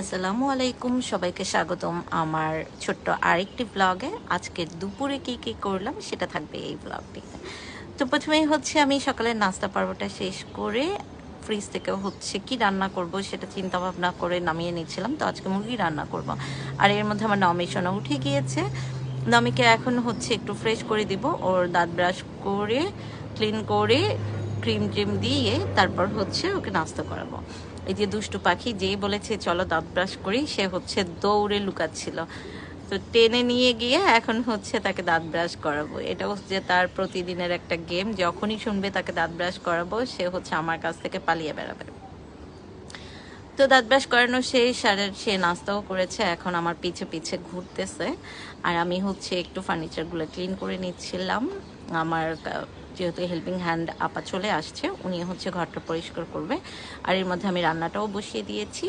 আসসালামু আলাইকুম, সবাইকে স্বাগতম আমার ছোট্ট আরেকটি ব্লগে। আজকে দুপুরে কি কি করলাম সেটা থাকবে এই ব্লগটিতে। তো প্রথমেই হচ্ছে আমি সকালের নাস্তা পর্বটা শেষ করে ফ্রিজ থেকে হচ্ছে কি রান্না করব সেটা চিন্তা ভাবনা করে নামিয়ে নিচ্ছিলাম। তো আজকে মুরগি রান্না করব। আর এর মধ্যে আমার নমি সোনা উঠে গিয়েছে। নমিকে এখন হচ্ছে একটু ফ্রেশ করে দিব, ওর দাঁত ব্রাশ করে ক্লিন করে ক্রিম ট্রিম দিয়ে তারপর হচ্ছে ওকে নাস্তা করাবো। এই যে দুষ্টু পাখি যেই বলেছে চলো দাঁত ব্রাশ করি, সে হচ্ছে দৌড়ে লুকাচ্ছিল। তো টেনে নিয়ে গিয়ে এখন হচ্ছে তাকে দাঁত ব্রাশ করাবো। এটা হচ্ছে তার প্রতিদিনের একটা গেম। যখনই শুনবে তাকে দাঁত ব্রাশ করাবো, সে হচ্ছে আমার কাছ থেকে পালিয়ে বেড়াবে। তো দাঁত ব্রাশ করানো শেষ, আর সে নাস্তাও করেছে, এখন আমার পিছে পিছে ঘুরতেছে। আর আমি হচ্ছে একটু ফার্নিচারগুলো ক্লিন করে নিচ্ছিলাম। আমার যেহেতু হেল্পিং হ্যান্ড আপা চলে আসছে, উনি হচ্ছে ঘরটা পরিষ্কার করবে। আর এর মধ্যে আমি রান্নাটাও বসিয়ে দিয়েছি।